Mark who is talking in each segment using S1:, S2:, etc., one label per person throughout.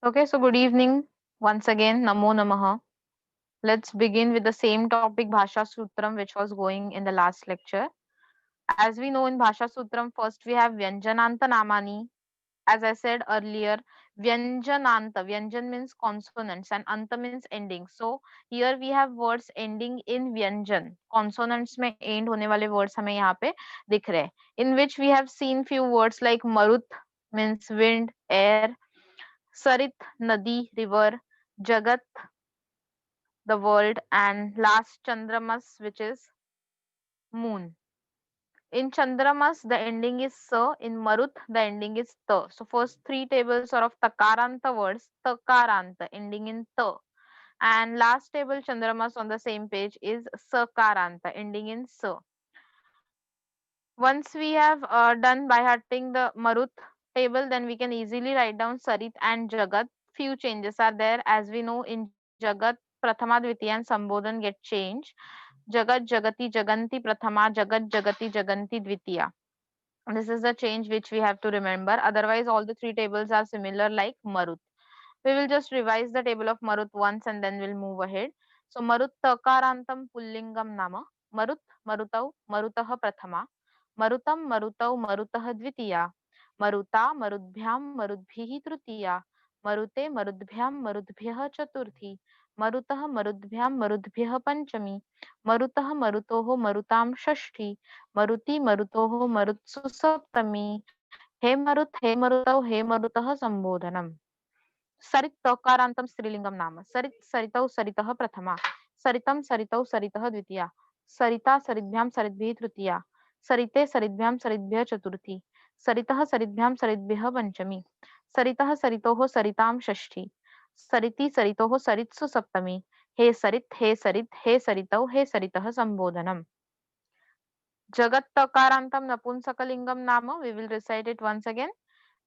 S1: Okay, so good evening once again. Namo Namaha. Let's begin with the same topic, Bhasha Sutram, which was going in the last lecture. As we know in Bhasha Sutram, first we have Vyanjananta Namani. As I said earlier, Vyanjananta. Vyanjan means consonants and Anta means ending. So here we have words ending in Vyanjan. Consonants में end होने वाले words हमें यहाँ पे दिख रहे हैं. In which we have seen few words like Marut means wind, air, Sarit, Nadi, river, Jagat, the world, and last Chandramas, which is moon. In Chandramas, the ending is sa. In Marut, the ending is ta. So first three tables are of Takaranta words, Takaranta, ending in ta. And last table Chandramas on the same page is Sakaranta, ending in sa. Once we have done by hearting the Marut table, then we can easily write down Sarit and Jagat. Few changes are there. As we know, in Jagat, Prathama, Dvitiya and Sambodhan get changed. Jagat, Jagati, Jaganti, Prathama, Jagat, Jagati, Jaganti, Dvitiya. This is the change which we have to remember. Otherwise, all the three tables are similar like Marut. We will just revise the table of Marut once and then we'll move ahead. So Marut Takarantam Pullingam Nama. Marut Marutau Marutah Prathama. Marutam Marutau Marutah Dvitiya. Maruta Marudbhyam Marudbhihi Tritiya. Marute Marudbhyam Marudbhyah Chaturthi. Marutah Marudbhyam Marudbhyah Panchami. Marutah Marutoho Marutam Shashti. Maruti Marutoho Marutsu Saptami. He Marut He Marutau He Marutah Sambodhanam. सरित तकारांतम स्त्रीलिंगम नाम सरित सरितौ सरितः प्रथमा सरितम सरितौ सरितः द्वितीया सरिता सरिद्भ्याम सरिद्भिः तृतीया सरिते सरिद्भ्याम सरिद्भ्यः चतुर्थी सरितः सरिद्भ्याम सरिद्भ्यः पंचमी सरितः सरितोः सरिताम षष्ठी सरिति सरितोः सरित्सु सप्तमी हे सरित हे सरित हे सरितौ हे सरितः संबोधनम जगत तकारांतम नपुंसकलिंगम नाम we will recite it once again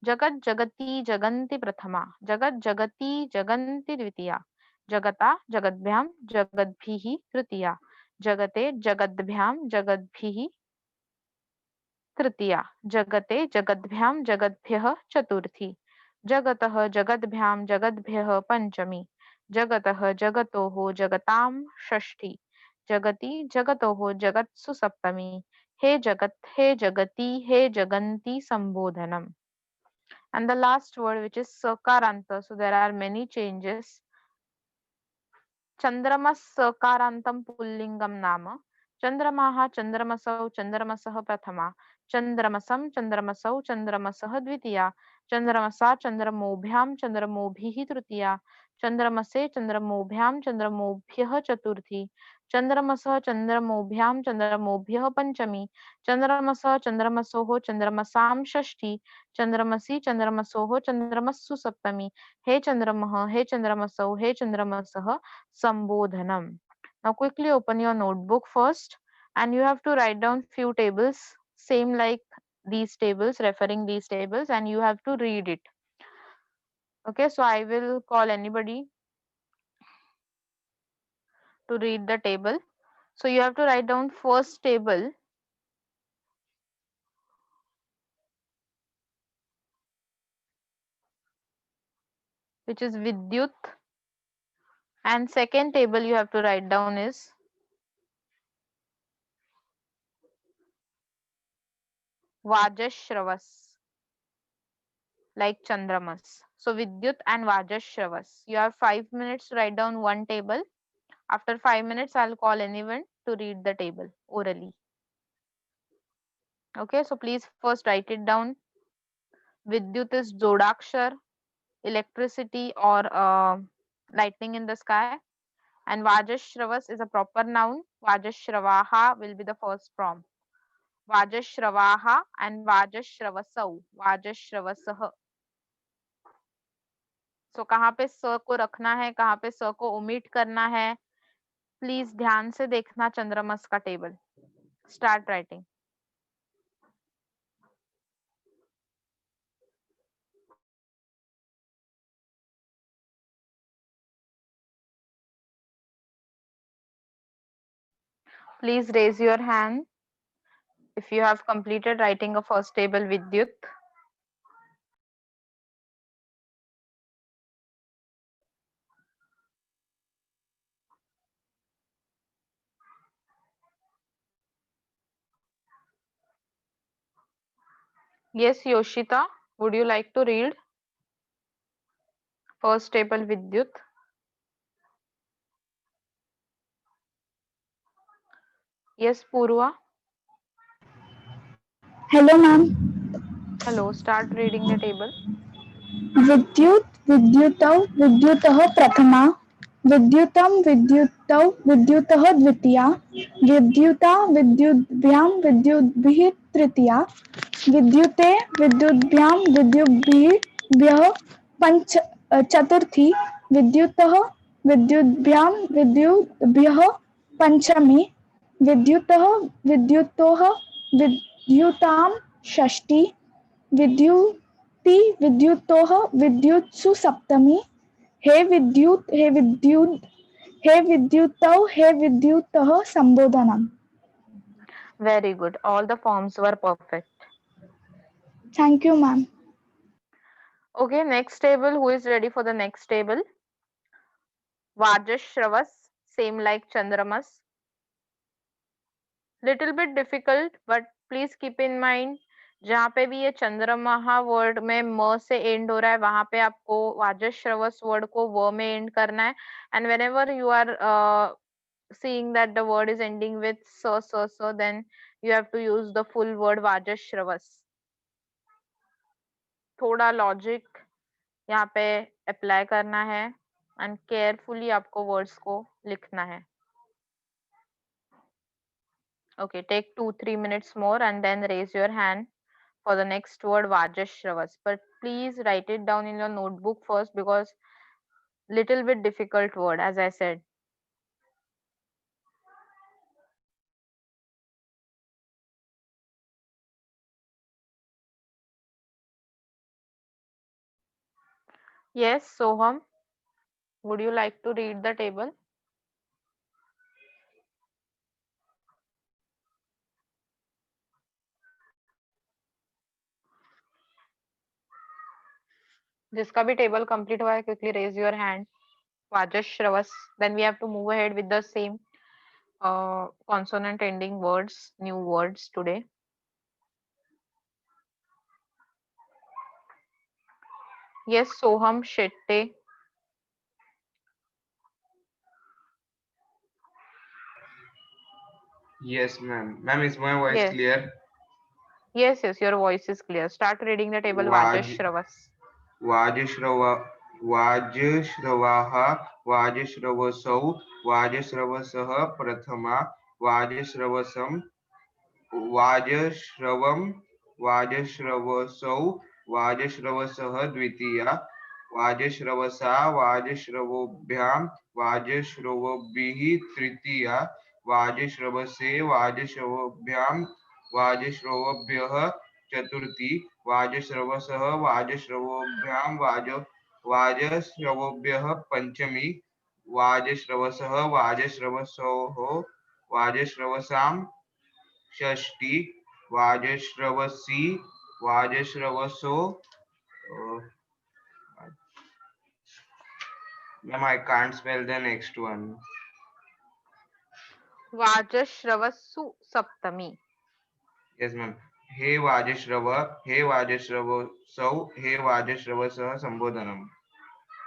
S1: जगत जगति जगन्ति प्रथमा जगत जगति जगन्ति द्वितीया जगता जगद्भ्याम जगद्भिः तृतीया जगते जगद्भ्याम जगद्भिः तृतीया जगते जगद्भ्याम जगद्भ्यः चतुर्थी जगतः जगद्भ्याम जगद्भ्यः पंचमी जगतः जगतोः जगताम षष्ठी जगति जगतोः जगत्सु सप्तमी हे जगति हे जगन्ति संबोधनम. And the last word, which is sakaranta. So there are many changes. Chandramas sakarantam pullingam nama. Chandramaha chandramasau chandramasah prathama. Chandramasam chandramasau chandramasah dvitiya. Chandramasa chandramobhyam chandramobhihi tritiya. Chandramase chandramobhyam chandramobhyah chaturthi. Chandramasa chandramobhyam chandramobhyah panchami. Chandramasa chandramasoho chandramasam shashti. Chandramasi chandramasoho chandramassu saptami. He Chandramah, He Chandramasau, He Chandramasah, Sambodhanam. Now quickly open your notebook first and you have to write down few tables, same like these tables, referring these tables, and you have to read it. Okay, so I will call anybody to read the table. So you have to write down first table, which is Vidyut, and second table you have to write down is Vajashravas, like Chandramas. So Vidyut and Vajashravas. You have 5 minutes to write down one table. After 5 minutes, I'll call anyone to read the table orally. Okay, so please first write it down. Vidyut is Zodakshar, electricity or lightning in the sky. And Vajashravas is a proper noun. Vajashravaha will be the first form. Vajashravaha and Vajashravasau. Vajashravasah. So कहाँ पे स को रखना है, कहाँ पे स को ओमिट करना है, प्लीज ध्यान से देखना चंद्रमस का table. Start writing. Please raise your hand if you have completed writing a first table Vidyut. Yes, Yoshita, would you like to read first table Vidyut? Yes, Purva.
S2: Hello, ma'am.
S1: Hello, start reading the table.
S2: विद्युत् विद्युतौ विद्युतः प्रथमा विद्युतं विद्युतौ विद्युतः द्वितीया विद्युता विद्युद्भ्यां विद्युद्भिः तृतीया विद्युते विद्युद्भ्यां विद्युद्भिः पंच चतुर्थी विद्युतः विद्युद्भ्यां विद्युद्भ्यः पंचमी विद्युतः विद्युतोः विद्युतां षष्ठी विद्युति विद्युतोः विद्युत्सु सप्तमी हे विद्युतौ हे विद्युतः संबोधनम्.
S1: Very good. All the forms were perfect.
S2: Thank you, ma'am.
S1: Okay, next table. Who is ready for the next table? Vajashravas, same like Chandramas. Little bit difficult, but please keep in mind जहाँ पे भी ये चंद्रमा word में म से and हो रहा है वहां पे आपको वाजश्रवस वर्ड को व में एंड करना है and whenever you are seeing that the word is ending with so, then you have to use the full word vajashravas. थोड़ा लॉजिक यहाँ पे अप्लाई करना है एंड केयरफुली आपको वर्ड्स को लिखना है. Okay, take 2-3 minutes more and then raise your hand for the next word Vajashravas. But please write it down in your notebook first because little bit difficult word as I said. Yes, Soham, would you like to read the table? जिसका भी table complete हुआ है quickly raise your hand. Vajashravas. Then we have to move ahead with the same consonant ending words, new words today. Yes, Soham Shetty.
S3: Yes, ma'am. Ma'am, is my voice
S1: Yes.
S3: clear?
S1: Yes, your voice is clear. Start reading the table
S3: Vaj,
S1: Vajashravas.
S3: Vajashrava, Vajashravaha, Vajashravasau, Vajashravasah, Prathama, Vajashravasam, Vajashravam, Vajashravasau, Vajashravasah, Dvitiya, Vajashravasa, Vajashravobhyam, Vajashravobhihi, Tritiya, Vajashravase, Vajashravobhyam, Vajashravobhyah, Chaturthi, Vajashravasah, Vajashravobhyam, Vajashravobhyah, Panchami, Vajashravasah, Vajashravasah, Vajashravasam, Shashthi वाजश्रवसी वाजश्रवसो ma'am I can't spell the next one.
S1: Vajashravasu Saptami.
S3: Yes ma'am. Hey वाजश्रव hey वाजश्रवसौ hey वाजश्रवसः संबोधनम.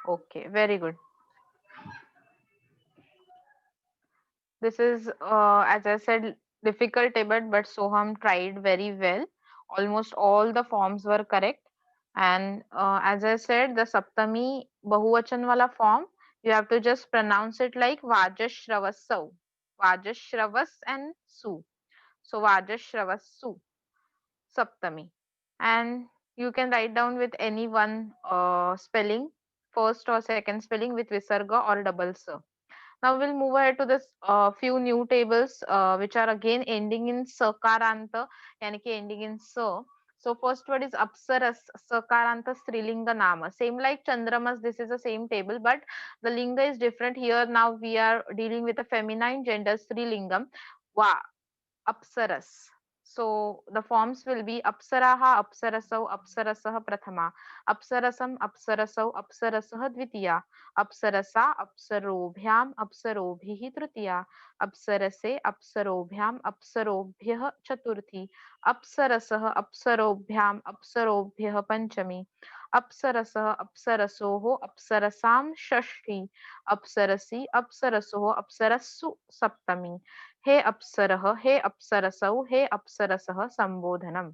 S1: Okay, very good. This is, as I said, difficult table, but Soham tried very well. Almost all the forms were correct. And as I said, the Saptami Bahuvachan wala form, you have to just pronounce it like Vajashravasau. Vajashravas and Su. So Vajashravasu, Saptami. And you can write down with any one spelling, first or second spelling with Visarga or double sa. Now we'll move ahead to this few new tables which are again ending in sakaranta, yani ki ending in sa. So first word is apsaras, sakaranta strilinga nama. Same like chandramas, this is the same table, but the linga is different here. Now we are dealing with a feminine gender strilingam. Va, apsaras. So the forms will be apsaraha, apsarasau, apsarasah prathama, apsarasam, apsarasau, apsarasah dvitiya, apsarasa, apsarobhyam, apsarobhihi tritiya, apsarase, apsarobhyam, apsarobhyah chaturthi, apsarasah, apsarobhyam, apsarobhyah panchami, apsarasah, apsarasoho, apsarasam Shashthi, apsarasi, apsarasoho, apsarasu saptami, हे अप्सरः, हे अप्सरसौ, हे अप्सरसः संबोधनम।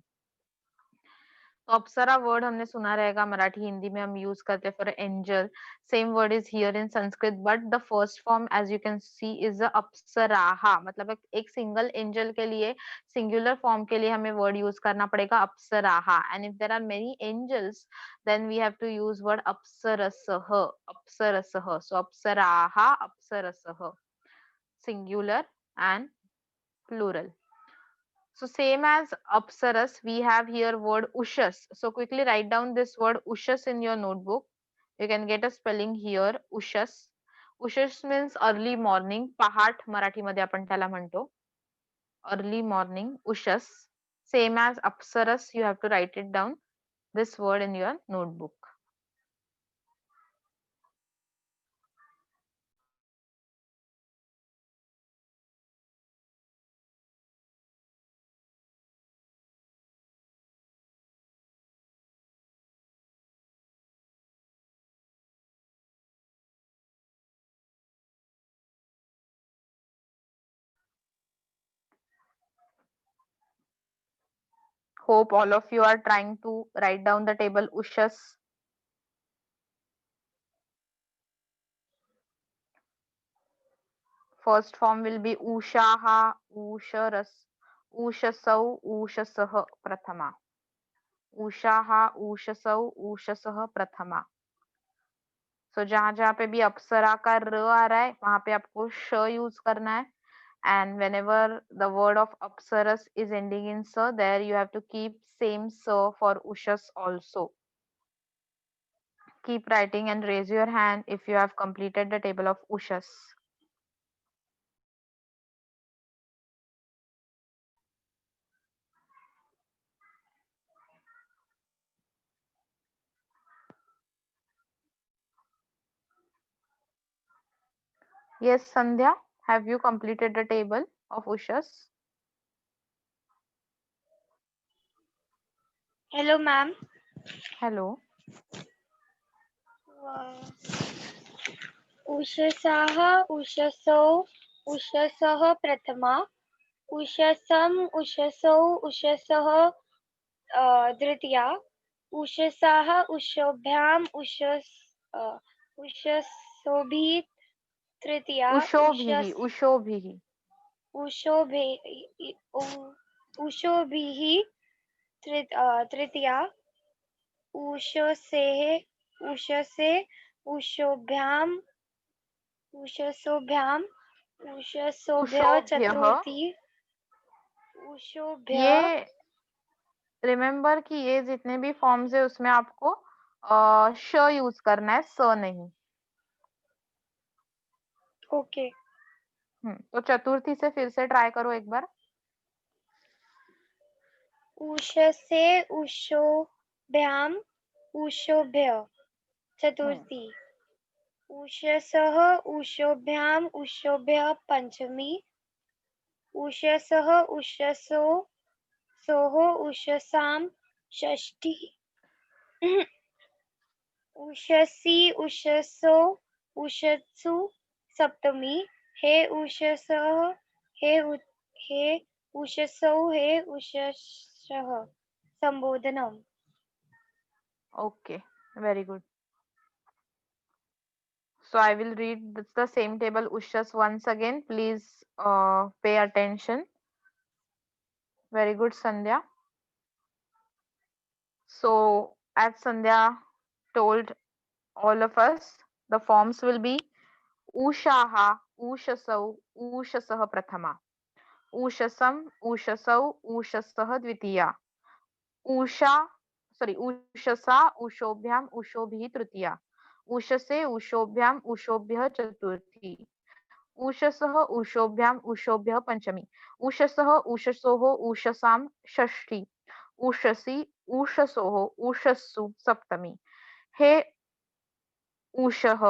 S1: तो अप्सरा word हमने सुना रहेगा, मराठी हिंदी में हम use करते हैं for angel. Same word is here in Sanskrit, but the first form as you can see is अप्सराहा, मतलब एक सिंगल एंजल के लिए, सिंगुलर फॉर्म के लिए हमें वर्ड यूज करना पड़ेगा अप्सराहा। And if there are many angels then we have to use word अप्सरसः, अप्सरसः। सो अप्सराहा, अप्सरसः, singular and plural. So same as apsaras, we have here word ushas. So quickly write down this word ushas in your notebook. You can get a spelling here, ushas. Ushas means early morning. पहाट मराठी मध्ये आपण त्याला म्हणतो. Early morning, ushas. Same as apsaras, you have to write it down, this word in your notebook. Hope all of you are trying to write down the table ushas. First form will be ushaha, usharas, ushasau, ushasah prathama. उषाहा, ऊषसौ, ऊषसः प्रथमा। सो जहां जहां पे भी अप्सरा का र आ रहा है वहां पे आपको श यूज करना है। And whenever the word of अप्सरस इज एंडिंग इन स, there you have to keep same स फॉर उषस also. Keep writing and raise your hand if you have completed the table of ushas. Yes, Sandhya, have you completed the table of ushas?
S4: Hello, ma'am.
S1: Hello.
S4: उषसाः, उषसौ, उषसः प्रथमा, उषसम्, उषसौ, उषसः द्वितीया, उषसाः, उषोभ्याम्, उषसोभिः तृतीया,
S1: उषोभिः, उषोभिः,
S4: उषोभिः तृतीया, उषसेः, उषसे, उषोभ्याम्, उषसोभ्याम्, उषसोभ्यः चतुर्थी, उषोभ्यः।
S1: ये remember कि ये जितने भी forms है उसमें आपको श यूज करना है, स नहीं।
S4: ओके।
S1: तो चतुर्थी से फिर से ट्राई करो एक बार।
S4: उषसे, उषोभ्याम्, उषोभ्यः चतुर्थी, उषसः, उषोभ्याम्, उषोभ्यः पंचमी, उषसः, उषसो, सोः, उषसाम् षष्ठी, उषसि, उषसो, उषत्सु सप्तमी, हे उषसः, हे उषसौ, हे उषसः संबोधनम।
S1: Okay, very good. So I will read the same table ushas once again. Please pay attention. Very good, Sandhya. So as Sandhya told all of us, the forms will be ushaha, ushasau, ushasah prathama, ushasam, ushasau, ushasah dvitiya, उषसा, उषोभ्याम, उषोभिः तृतीया, उषसे, उषोभ्याम, उषोभ्यः चतुर्थी, उषसः उषोभ्याम उषोभ्यः पंचमी, उषसः उषसोः उषसाम षष्ठी, उषसी उषसोः उषस्सु सप्तमी, हे उषः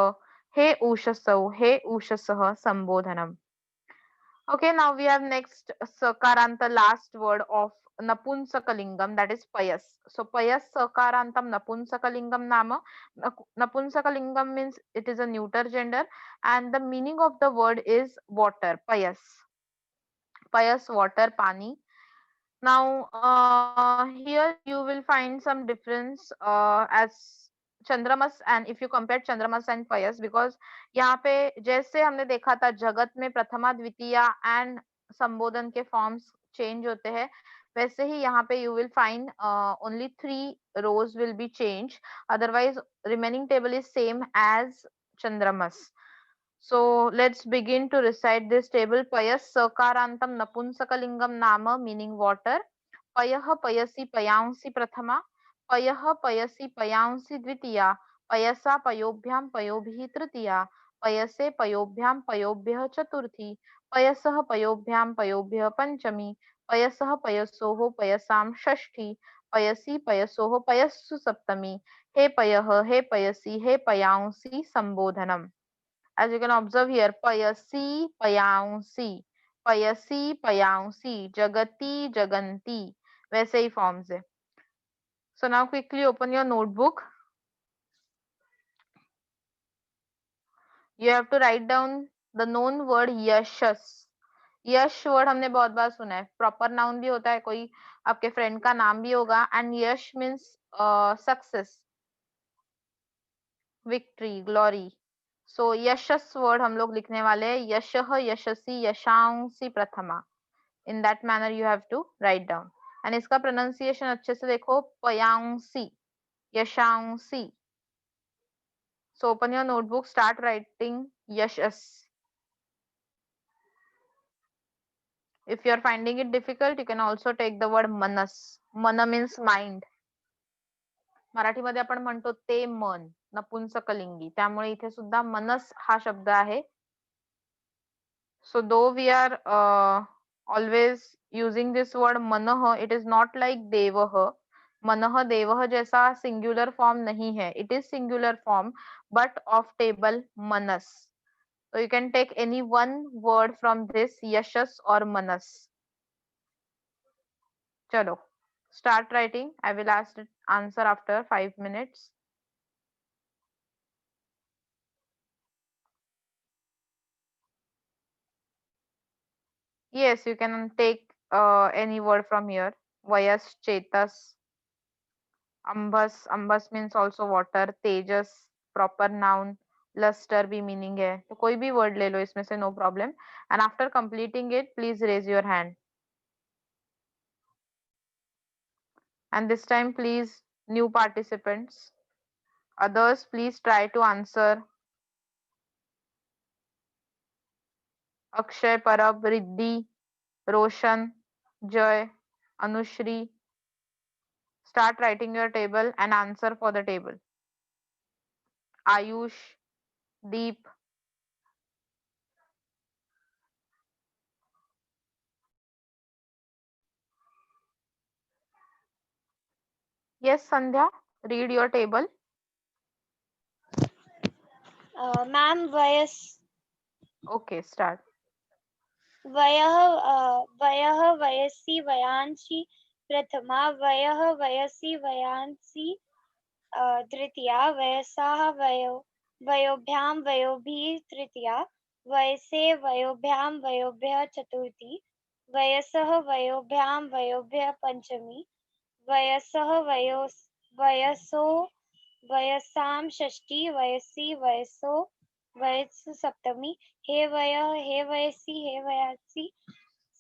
S1: हे उषसौ हे उषसः संबोधनम. Okay, now we have next sakaranta, last word of napunsakalingam, that is payas. So payas sakarantam napunsakalingam nama. Napunsakalingam means it is a neuter gender and the meaning of the word is water, payas. Payas, water, pani. Now here you will find some difference as चंद्रमस and if you compare चंद्रमस and पयस, because यहाँ पे जैसे हमने देखा था जगत में प्रथमा द्वितीया एंड संबोधन के फॉर्म्स चेंज होते हैं, वैसे ही यहाँ पे you will find only 3 rows will be changed, otherwise remaining table is same as चंद्रमस. So let's begin to recite this table. Payas sakarantam napunsakalingam nama meaning water. Payah payasi payansi prathama. Payah payasi payansi dvitiya. Payasa payobhyam payobhi tritiya. Payase payobhyam payobhyah chaturthi. Payasah payobhyam payobhyah panchami. Payasah payasoho payasam shashti. Payasi payasoho payassu saptami. He payah he payasi he payansi sambodhanam. As you can observe here, payasi payansi, payasi payansi, jagati jaganti, वैसे ही forms है. So now quickly open your notebook. You have to write down the known word Yashas. Yash word हमने बहुत बार सुना है, proper noun भी होता है, कोई आपके फ्रेंड का नाम भी होगा. एंड यश means success, victory, glory. So यशस वर्ड हम लोग लिखने वाले हैं, यशः यशसी यशांसी प्रथमा. In that manner you have to write down. And इसका प्रोनाउंसिएशन अच्छे से देखो, पयांसी, यशांसी. So open your notebook, start writing यशस. If you are finding it difficult, you can also take the word manas. मन means mind. मराठीमध्ये आपण म्हणतो ते मन, नपुंसकलिंगी, त्यामुळे इथे सुद्धा मनस हा शब्द आहे. So though we are always using this word manah, it is not like devah. मनः देवः जैसा singular form नहीं है. It is singular form but of table manas. So you can take any one word from this, yashas or manas. Chalo, start writing. I will ask the answer after 5 minutes. Yes, you can take any word from here. Vayas, chetas, ambas. Ambas means also water. Tejas, proper noun. Luster भी meaning है, तो कोई भी word ले लो इसमें से, no problem. And after completing it, please raise your hand. And this time, please, new participants. Others, please try to answer. Akshay, Parab, Riddhi, Roshan, Joy, Anushri. Start writing your table and answer for the table. Ayush, Deep. Yes, Sandhya, read your table.
S4: Ma'am, vayas.
S1: Okay, start.
S4: वयः वयसि वयांसि प्रथमा, वयः वयसि वयांसि तृतीया, वयसाः वयोभ्यां वयोभिः तृतीया, वयसे वयोभ्यां वयोभ्यः चतुर्थी, वयसः वयोभ्यां वयोभ्यः पंचमी, वयसः वयसो वयसां षष्ठी, वयसि वयसो वयस्सु सप्तमी, हे वयः हे वयसि हे वयासि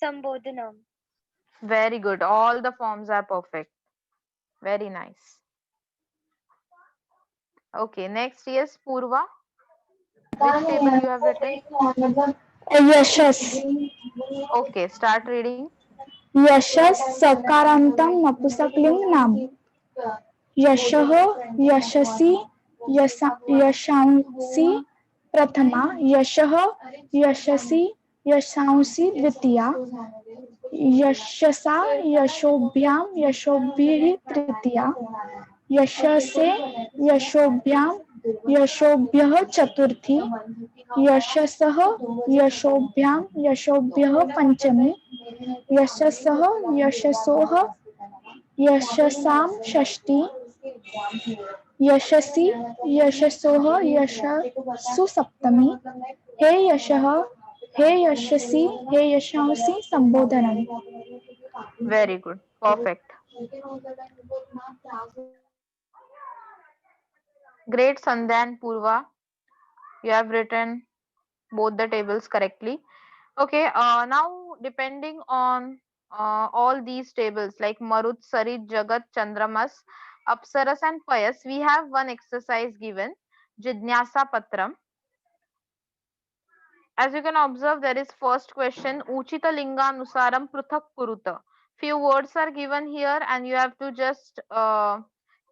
S4: संबोधनम.
S1: Very good. All the forms are perfect. Very nice. Okay, next, yes, Purva. Which table you have written?
S2: Yashas.
S1: Okay, start reading.
S2: यशस सकारांतम नपुंसकलिंग नाम. यशः यशसि यशांसि प्रथमा, यशः यशसि यशांसि द्वितीया, यशसा यशोभ्यां यशोभिः तृतीया, यशसे यशोभ्यां यशोभ्यः चतुर्थी, यशसः यशोभ्यां यशोभ्यः पंचमी, यशसः यशसोः यशसां षष्ठी, यशसि यशसोः यशसु सप्तमी, हे यशः हे यशसि हे यशांसि संबोधनम्.
S1: Very good. Perfect. Great, Sandhya and Purva. You have written both the tables correctly. Okay, now depending on all these tables like Marut, Sarit, Jagat, Chandramas, Apsaras and Payas, we have one exercise given, Jidnyasa Patram. As you can observe, there is first question, Uchita Linga Nusaram Pruthak Kuruta. Few words are given here and you have to just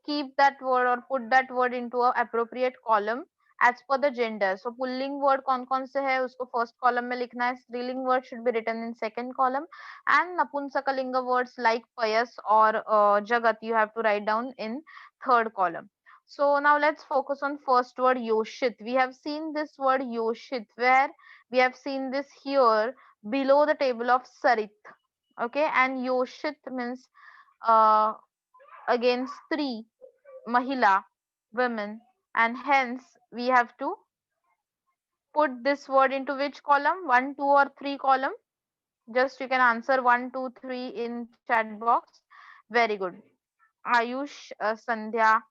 S1: keep that word or put that word into an appropriate column as per the gender. So pulling word कौन से है उसको first column में लिखना है, स्त्रीलिंग word should be written in second column, and नपुंसकलिंग words like Payas or Jagat you have to write down in third column. So now let's focus on first word Yoshit. We have seen this word Yoshit where we have seen this here below the table of Sarit. Okay, and Yoshit means again Stri, Mahila, women, and hence we have to put this word into which column? 1, 2 or 3 column? Just you can answer 1, 2, 3 in chat box. Very good. Ayush, Sandhya,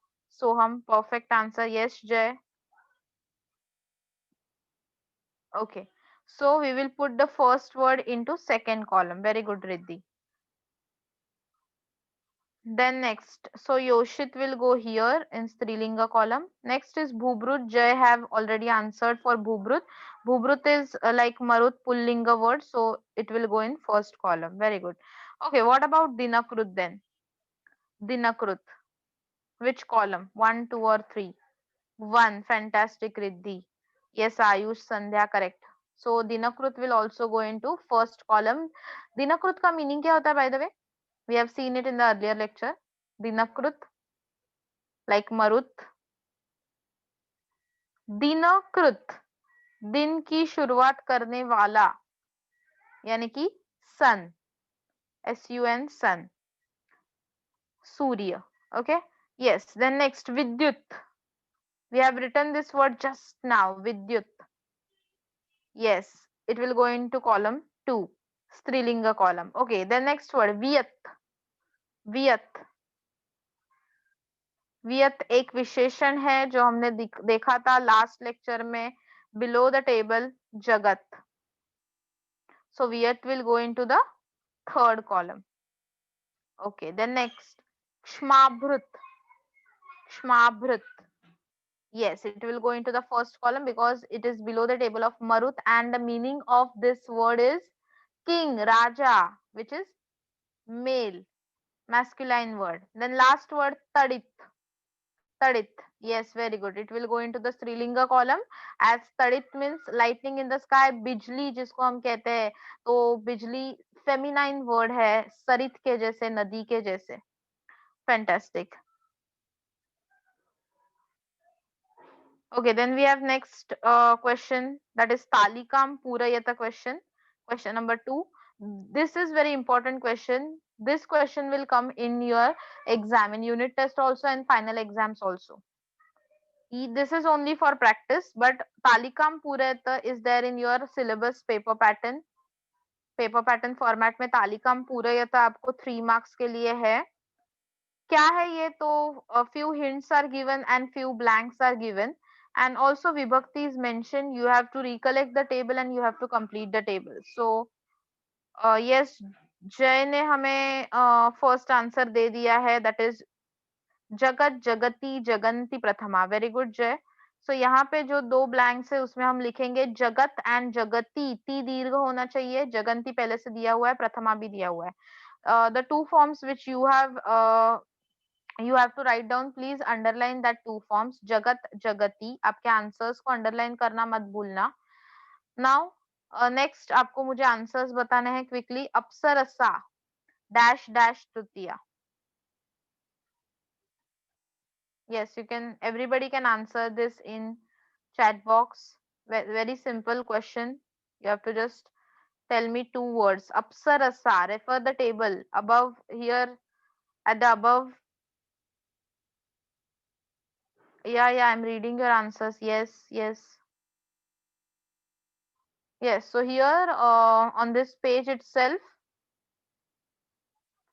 S1: Soham, perfect answer. Yes, Jay. Okay. So we will put the first word into second column. Very good, Riddhi. Then next, so Yoshit will go here in Strilinga column. Next is Bhubrut. Jay have already answered for Bhubrut. Bhubrut is like Marut Pullinga word, so it will go in first column. Very good. Okay, what about Dinakrut then? Dinakrut. Which column? 1, 2 or 3? 1. Fantastic, Riddhi. Yes, Ayush, Sandhya, correct. So Dinakrut will also go into first column. Dinakrut का meaning क्या होता है by the way? We have seen it in the earlier lecture. Dinakrut, like Marut. Dinakrut, दिन की शुरुआत करने वाला, यानी कि sun, sun, sun, Surya. Okay. Yes. Then next, Vidyut. We have written this word just now, Vidyut. Yes, it will go into column 2, Strilinga column. Okay. Then next word, Viyat. Viyat. वियत एक विशेषण है जो हमने देखा था last lecture में, below the table जगत. So Viyat will go into the third column. Okay, then next, Kshmabhrut. Kshmabhrut. Yes, it will go into the first column because it is below the table of Marut, and the meaning of this word is king, Raja, which is male, masculine word. Then last word, Tadit. Tadit. Yes, very good. It will go into the Strilinga column as Tadit means lightning in the sky. Bijli जिसको हम कहते हैं, तो बिजली feminine word है, सरित के जैसे, नदी के जैसे. Fantastic. Okay, then we have next question, that is Talikam Purayata question. Question number 2. This is very important question. This question will come in your exam, in unit test also and final exams also. This is only for practice, but Talikam Purayata is there in your syllabus paper pattern. Paper pattern format में तालिकाम पूरयता आपको 3 marks के लिए है. क्या है ये? तो few hints are given and few blanks are given, and also vibhakti is mentioned. You have to recollect the table and you have to complete the table. So yes, जय ने हमें फर्स्ट आंसर दे दिया है, that is जगत, जगती, जगंती, प्रथमा. Very good जय. सो यहाँ पे जो 2 ब्लैंक्स है उसमें हम लिखेंगे जगत एंड जगती. ती दीर्घ होना चाहिए, जगंती पहले से दिया हुआ है, प्रथमा भी दिया हुआ है. The two forms which you have You have to write down, please underline that two forms, jagat jagati. आपके आंसर्स को अंडरलाइन करना मत भूलना. नाउ नेक्स्ट आपको मुझे आंसर्स बताने हैं क्विकली. अप्सरसा डैश डैश तृतीया. Yes, you can, everybody can answer this in chat box. Very simple question. You have to just tell me two words. Apsarasa, refer the table above here, at the above. Yeah, I'm reading your answers. Yes. Yes, so here on this page itself,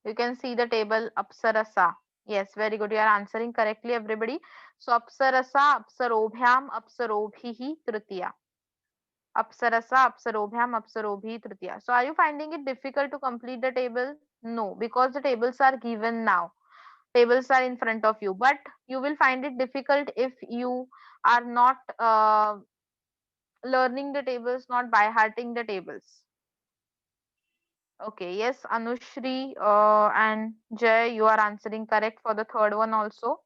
S1: you can see the table Apsarasa. Yes, very good. You are answering correctly, everybody. So Apsarasa, Apsarobhyam, Apsarobhihi, Tritiya. Apsarasa, Apsarobhyam, Apsarobhi, Tritiya. So are you finding it difficult to complete the table? No, because the tables are given now. Tables are in front of you, but you will find it difficult if you are not learning the tables, not by hearting the tables. Okay, yes, Anushri and Jay, you are answering correct for the third one also.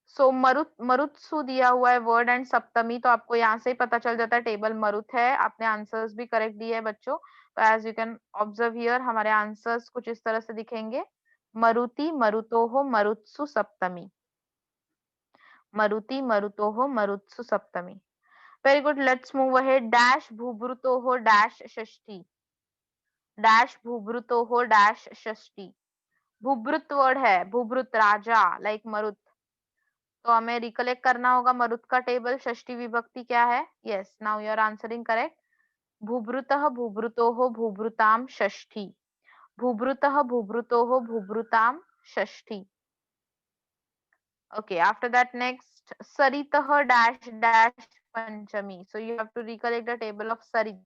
S1: So मरुत्सु दिया हुआ है word and सप्तमी, तो आपको यहाँ से ही पता चल जाता है टेबल मरुत है. आपने आंसर्स भी करेक्ट दिए है बच्चों. तो as you can observe here, हमारे आंसर्स कुछ इस तरह से दिखेंगे. मरुति मरुतोहो मरुत्सु सप्तमी. मरुति मरुतोहो मरुत्सु सप्तमी. Very good, let's move ahead. Dash भूभृतोहो डैश षष्ठी. डैश भूभृतोहो डैश षष्ठी. भूभृत वर्ड है, भूभृत राजा, लाइक मरुत. तो हमें रिकलेक्ट करना होगा मरुत का टेबल. षष्ठी विभक्ति क्या है? Yes, now you are answering correct. भूभृतः भूभृतोः भूभृताम षष्ठी. भूभृतः भूभृतोः भूभृताम षष्ठी. Okay, after that next Saritah dash dash Panchami. So you have to recollect the table of Sarit.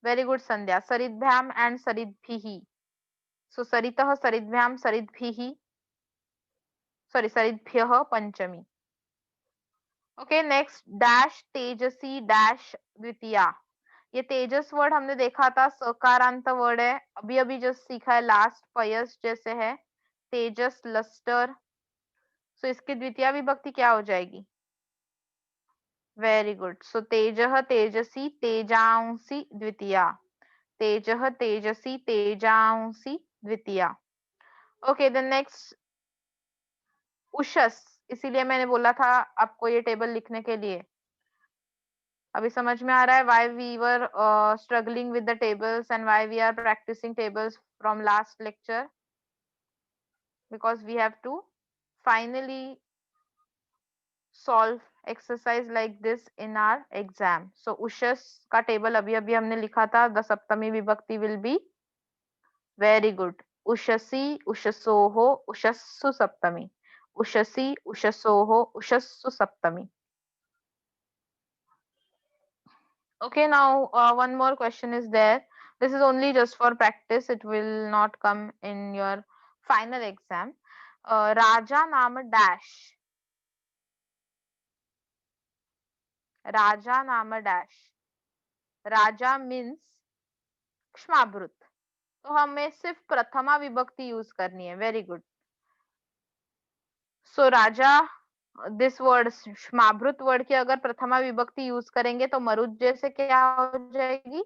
S1: Very good, Sandhya. Saridbhyam and Saridbhihi. So Saritah, Saridbhyam, Saridbhihi. Sorry, Saridbhyah Panchami. Okay, next dash Tejasi dash Dvitiya. ये तेजस word हमने देखा था, सकारांत word है. अभी अभी just सीखा है, last पयस जैसे है. तेजस, लस्टर. सो इसकी द्वितीय विभक्ति क्या हो जाएगी? Very good. सो तेजः तेजसी तेजांसी द्वितीया. तेजः तेजसी तेजांसी द्वितीया. ओके, देन नेक्स्ट उषस. इसीलिए मैंने बोला था आपको ये टेबल लिखने के लिए. अभी समझ में आ रहा है why we were struggling with the tables and why we are practicing tables from last lecture, because we have to finally solve exercise like this in our exam. So ushas का table अभी अभी हमने लिखा था. the सप्तमी विभक्ति will be, very good, उषसी उषसोहो उषस्सु Saptami. उषसी उषसोहो उषस्सु Saptami. Okay, now one more question is there. This is only just for practice. It will not come in your final exam. Raja naam dash. Raja naam dash. Raja means क्षमाभृत. तो हमें सिर्फ प्रथमा विभक्ति use करनी है. Very good. So Raja, this word क्षमाभृत word की अगर प्रथमा विभक्ति यूज करेंगे तो मरुत जैसे क्या हो जाएगी?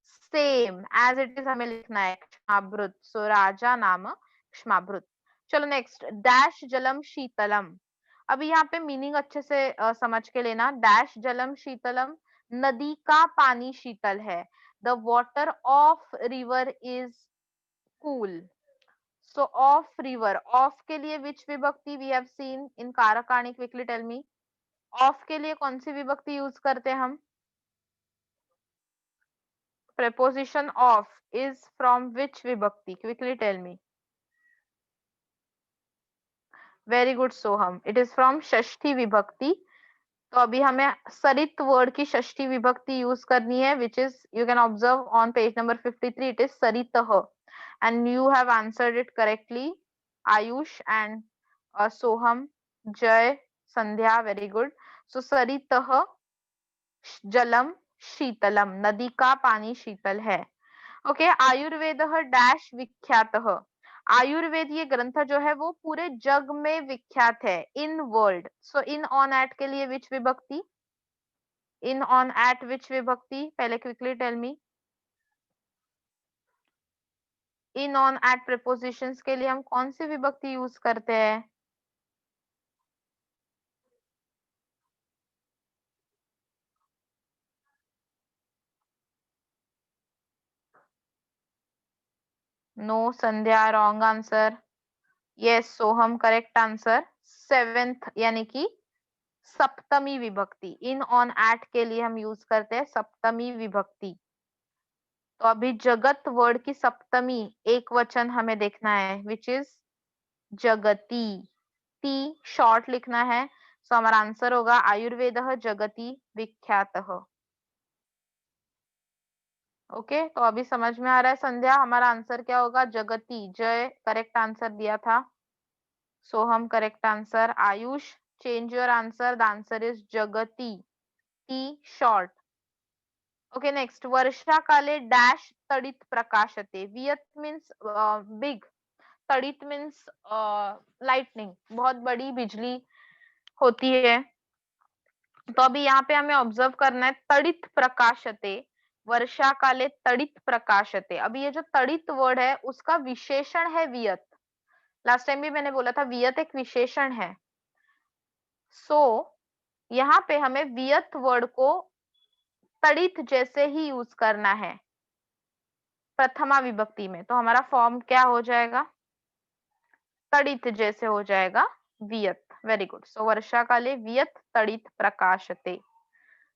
S1: सेम एज इट इज हमें लिखना है, क्षमाभृत. सो राजा नाम क्षमाभृत. चलो नेक्स्ट, डैश जलम शीतलम. अभी यहाँ पे मीनिंग अच्छे से समझ के लेना. डैश जलम शीतलम, नदी का पानी शीतल है. The water of river is cool. So of river, of के लिए which विभक्ति we have seen in कारकाणी? Quickly tell me. Of के लिए कौन सी विभक्ति यूज करते हैं हम? Preposition of is from which विभक्ति? Quickly tell me. Very good, Soham. It is from षष्ठी विभक्ति. तो अभी हमें सरित वर्ड की षष्ठी विभक्ति यूज करनी है, which is, you can observe on page number 53, it is saritah. And you have answered it correctly, Ayush and Soham, Jay, Sandhya, very good. So saritah जलम शीतलम, नदी का पानी शीतल है। ओके, आयुर्वेद डैश विख्यात। आयुर्वेद ये ग्रंथ जो है वो पूरे जग में विख्यात है, in world. So in on at के लिए विच विभक्ति, इन ऑन एट विच विभक्ति, पहले quickly tell me. In on at prepositions के लिए हम कौन सी विभक्ति यूज करते हैं? No Sandhya, wrong answer. Yes Soham, correct answer. Seventh यानी कि सप्तमी विभक्ति, इन ऑन एट के लिए हम यूज करते हैं सप्तमी विभक्ति। तो अभी जगत वर्ड की सप्तमी एक वचन हमें देखना है, विच इज जगती। टी शॉर्ट लिखना है, सो हमारा आंसर होगा आयुर्वेद जगती विख्यात। ओके, तो अभी समझ में आ रहा है संध्या, हमारा आंसर क्या होगा? जगती। जय करेक्ट आंसर दिया था, Soham correct answer. Ayush change your answer, the answer is जगती, टी शॉर्ट। ओके नेक्स्ट, वर्षा काले डैश तड़ित प्रकाशते, वियत मीन्स बिग, तड़ित मीन्स लाइटनिंग, बहुत बड़ी बिजली होती है। तो अभी यहाँ पे हमें ऑब्जर्व करना है, तड़ित प्रकाशते, वर्षा काले तड़ित प्रकाशते। अभी ये जो तड़ित वर्ड है उसका विशेषण है वियत। लास्ट टाइम भी मैंने बोला था वियत एक विशेषण है। सो यहाँ पे हमें वियत वर्ड को तड़ित जैसे ही यूज करना है प्रथमा विभक्ति में। तो हमारा फॉर्म क्या हो जाएगा? तड़ित जैसे हो जाएगा वियत। Very good. सो वर्षा काले वियत तड़ित प्रकाशते।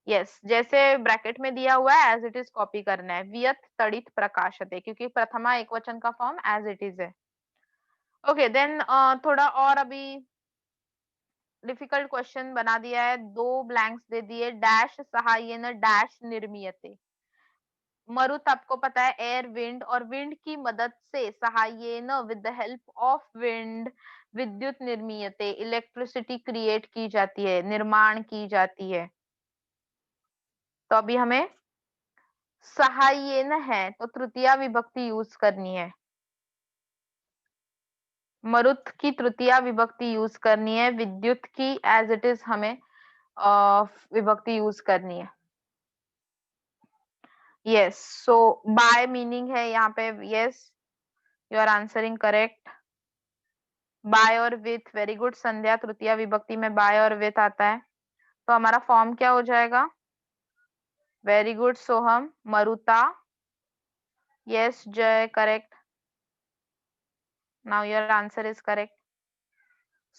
S1: यस, जैसे ब्रैकेट में दिया हुआ है एज इट इज कॉपी करना है, वियत तड़ित प्रकाशते, क्योंकि प्रथमा एक वचन का फॉर्म एज इट इज है। ओके देन थोड़ा और अभी डिफिकल्ट क्वेश्चन बना दिया है, 2 ब्लैंक्स दे दिए, डैश सहायेन डैश निर्मीयते। मरुत आपको पता है एयर विंड, और विंड की मदद से सहायेन with the help of wind विद्युत निर्मीयते, इलेक्ट्रिसिटी क्रिएट की जाती है, निर्माण की जाती है। तो अभी हमें सहायेन है तो तृतीया विभक्ति यूज करनी है, मरुत की तृतीया विभक्ति यूज करनी है, विद्युत की एज इट इज हमें विभक्ति यूज करनी है। यस, सो बाय मीनिंग है यहाँ पे। Yes, you are answering correct. By और विथ, वेरी गुड संध्या, तृतीया विभक्ति में बाय और विथ आता है। तो हमारा फॉर्म क्या हो जाएगा? वेरी गुड सोहम, मरुता। Yes Jay, correct. Now your answer is correct.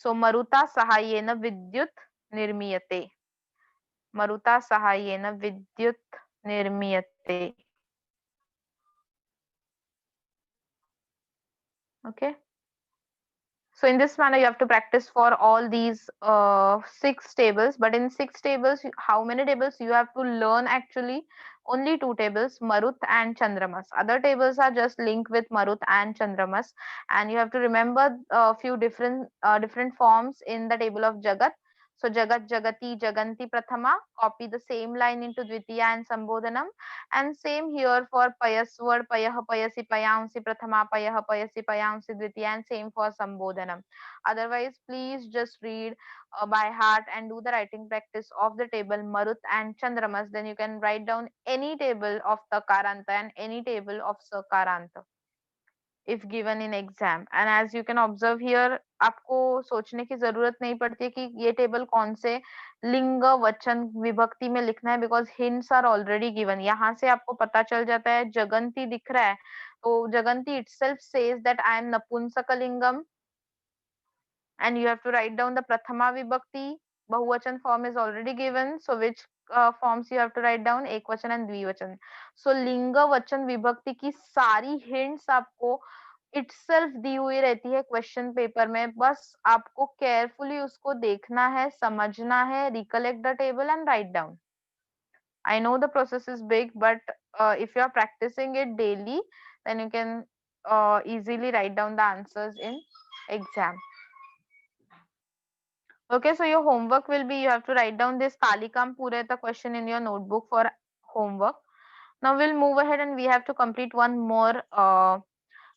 S1: So मरुता सहायेन विद्युत निर्मीयते, मरुता सहायेन विद्युत निर्मीयते। Okay, so in this manner you have to practice for all these 6 tables, but in 6 tables how many tables you have to learn? Actually only 2 tables, Marut and Chandramas. Other tables are just linked with Marut and Chandramas, and you have to remember a few different forms in the table of Jagat. So Jagat, Jagati, Jaganti Prathama, copy the same line into Dvitiya and Sambodhanam, and same here for Payas word, Payah, Payasi, Payansi Prathama, Payah, Payasi, Payansi Dvitiya, and same for Sambodhanam. Otherwise, please just read by heart and do the writing practice of the table Marut and Chandramas. Then you can write down any table of Takaranta and any table of Sakaranta if given in exam. And as you can observe here, आपको सोचने की जरूरत नहीं पड़ती कि ये table कौन से लिंग वचन विभक्ति में लिखना है, because hints are already given. यहाँ से आपको पता चल जाता है, जगंती दिख रहा है तो जगंती itself says that I am नपुंसकलिंगम, and you have to write down the prathama vibhakti. Bahuvachan form is already given, so which forms you have to write down? Ekvachan and dvivachan. So linga vachan vibhakti की सारी hints आपको itself दी हुई रहती है question paper में, बस आपको carefully उसको देखना है, समझना है, recollect the table and write down. I know the process is big, but if you are practicing it daily, then you can easily write down the answers in exam. Okay, so your homework will be, you have to write down this Talikam Pureta question in your notebook for homework. Now we'll move ahead and we have to complete one more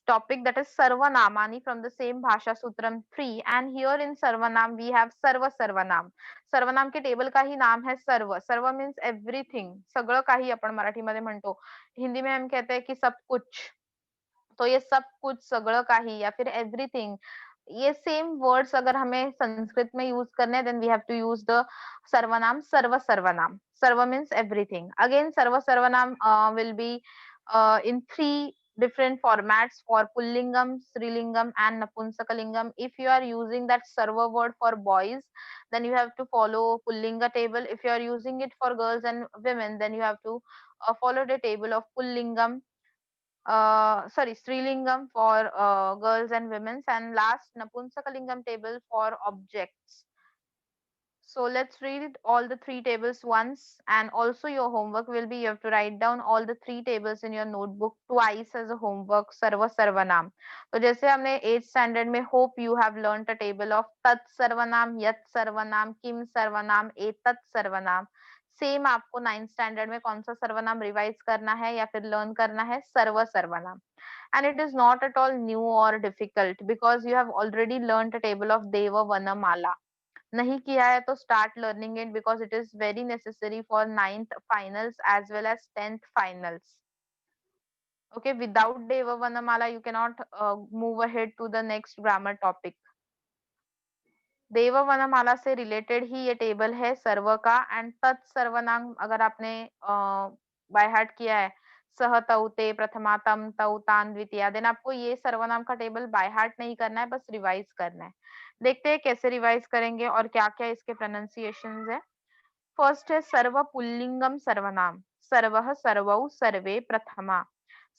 S1: topic, that is Sarvanamani from the same Bhasha Sutram 3. And here in Sarvanam we have Sarva Sarvanam. सर्वनाम के table का ही नाम है सर्व. सर्व means everything, सगळं काही आपण मराठीमध्ये म्हणतो. हिंदी में हम कहते हैं कि सब कुछ. तो ये सब कुछ, सगळं काही या फिर एवरीथिंग, ये सेम वर्ड्स अगर हमें संस्कृत में यूज करने हैं, then we have to use the सर्वनाम सर्व सर्वनाम. सर्व मीन्स एवरीथिंग. अगेन सर्व सर्वनाम will be in three different formats for pullingam, strilingam and napunsakalingam. If you are using that sarva word for boys, then you have to follow pullinga table. If you are using it for girls and women, then you have to follow the table of pullingam, Strilingam for girls and women's, and last Napunsakalingam table for objects. So let's read all the three tables once, and also your homework will be, you have to write down all the three tables in your notebook twice as a homework. Sarva Sarvanam. तो जैसे हमने 8th standard में, hope you have learnt a table of Tat Sarvanam, Yat Sarvanam, Kim Sarvanam, Etat Sarvanam. Same आपको 9th standard में कौन सा सर्वनाम revise करना है या फिर लर्न करना है? सर्व सर्वनाम. And it is not at all new or difficult because you have already learnt a table of Deva Vanamala. नहीं किया है तो start learning it because it is very necessary for 9th finals as well as 10th finals. Okay, without Deva Vanamala you cannot move ahead to the next grammar topic. देव वनमाला से related ही ये table है सर्व का. And तत् सर्वनाम अगर आपने by heart किया है, सह तौते प्रथमा तम तौ तान द्वितीया, देन आपको ये सर्वनाम का टेबल बाय हार्ट नहीं करना है, बस रिवाइज करना है. देखते हैं कैसे रिवाइज करेंगे और क्या क्या इसके प्रोनाउंसिएशंस है. फर्स्ट है सर्व पुल्लिंगम सर्वनाम. सर्वः सर्वौ सर्वे प्रथमा.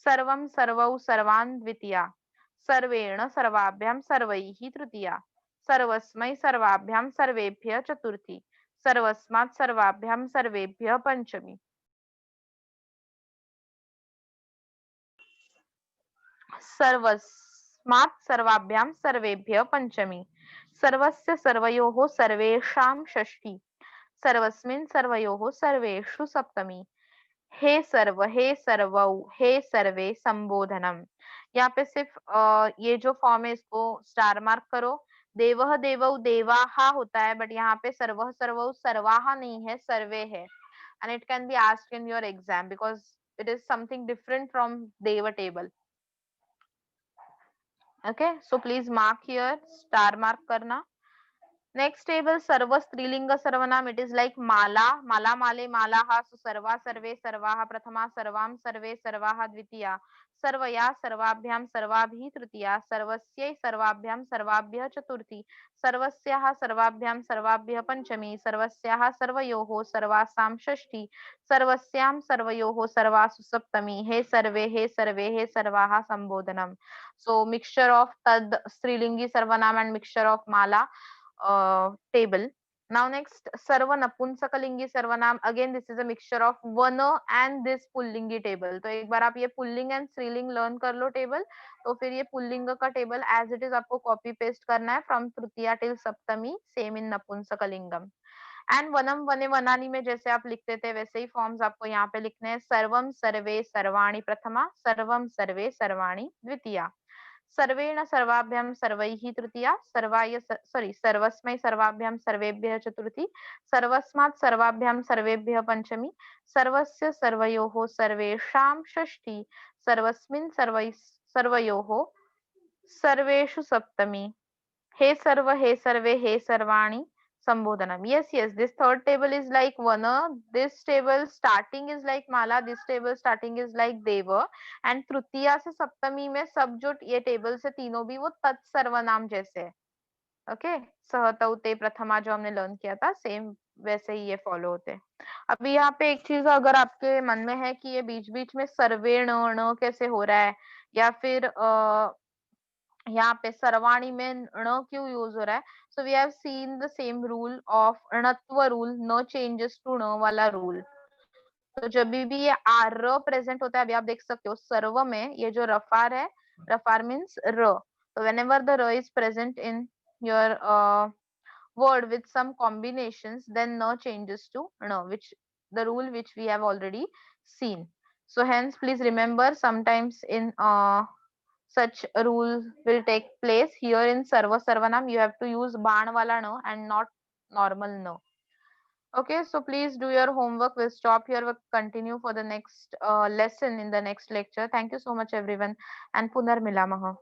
S1: सर्वं सर्वौ सर्वान् द्वितीया. सर्वेण सर्वाभ्यां सर्वैः तृतीया. सर्वस्मै सर्वाभ्यां सर्वेभ्यः चतुर्थी. सर्वस्मात् सर्वाभ्यां सर्वेभ्यः पंचमी. सर्वस्मात् सर्वाभ्यां सर्वेभ्यः पंचमी. सर्वस्य सर्वयोः सर्वेषां षष्ठी. सर्वस्मिन् सर्वयोः सर्वेषु सप्तमी. हे सर्व, हे सर्वौ, हे सर्वे संबोधनम. यहाँ पे सिर्फ ये जो फॉर्म है इसको स्टार मार्क करो. देवः देवौ देवाहा होता है, बट यहाँ पे सर्वः सर्वौ सर्वाहा नहीं है, सर्वे है. And it can be asked in your exam because it is something different from देव table. Okay, so please mark here, star mark करना. नेक्स्ट टेबल सर्व स्त्रीलिंग सर्वनाम. इट इज लाइक माला, माला माले मालाः. सो सर्वा सर्वे सर्वाः प्रथमा. सर्वां सर्वे सर्वाः द्वितीया. सर्वया सर्वाभ्यां सर्वाभिः तृतीया. सर्वस्यै सर्वाभ्यां सर्वाभ्यः चतुर्थी. सर्वस्याः सर्वाभ्यां सर्वाभ्यः पंचमी. सर्वस्याः सर्वयोः सर्वासां षष्ठी. सर्वस्यां सर्वयोः सर्वासु सप्तमी. हे सर्वे, हे सर्वे, हे सर्वाः संबोधनम. सो मिक्सचर ऑफ तद स्त्रीलिंगी सर्वनाम and mixture of Mala table. Now next sarva napunsakalingi sarvanam. Again this is a mixture of vana and this pullingi table. तो एक बार आप ये पुल्लिंग एंड स्त्रीलिंग लर्न कर लो टेबल, तो फिर ये पुल्लिंग का टेबल एज इट इज आपको कॉपी पेस्ट करना है फ्रॉम तृतीया टिल सप्तमी, सेम इन नपुंसकलिंगम. एंड वनम वने वनानी में जैसे आप लिखते थे वैसे ही फॉर्म्स आपको यहाँ पे लिखने हैं. सर्वम सर्वे सर्वाणि प्रथमा. सर्वम सर्वे सर्वाणि द्वितीया. सर्वेण सर्वाभ्यां सर्वैः तृतीया. सर्वस्मै सर्वाभ्यां सर्वेभ्यः चतुर्थी. सर्वस्मात् सर्वाभ्यां सर्वेभ्यः पंचमी. सर्वस्य सर्वयोः सर्वेषां षष्ठी. सर्वस्मिन् सर्वयोः सर्वेषु सप्तमी. हे सर्व, हे सर्वे, हे सर्वाणि संबोधनम. yes, this third table is like vana. This table starting is like mala. This table starting is like deva. And तृतीया से सप्तमी में सब जो ये टेबल से तीनों भी वो तत्सर्वनाम जैसे है. ओके, सहतौते प्रथमा जो हमने लर्न किया था, सेम वैसे ही ये फॉलो होते हैं. अभी यहाँ पे एक चीज अगर आपके मन में है कि ये बीच बीच में सर्वेण ण कैसे हो रहा है, या फिर यहाँ पे सर्वाणी में ण क्यों यूज हो रहा है. So we have seen the same rule of णत्व रूल, नो चेंजेस टू ण वाला रूल. तो जब भी ये आर प्रेजेंट होता है, अभी आप देख सकते हो सर्व में ये जो रफार है, रफार मीन्स र. तो whenever the र is present in your word with some combinations, then na changes to na, which the rule which we have already seen. So hence, please remember, sometimes in such a rule will take place. Here in Sarva Sarvanam, you have to use Baan wala na and not normal na. Okay, so please do your homework. We'll stop here. We'll continue for the next lesson in the next lecture. Thank you so much, everyone. And Punar Milamaha.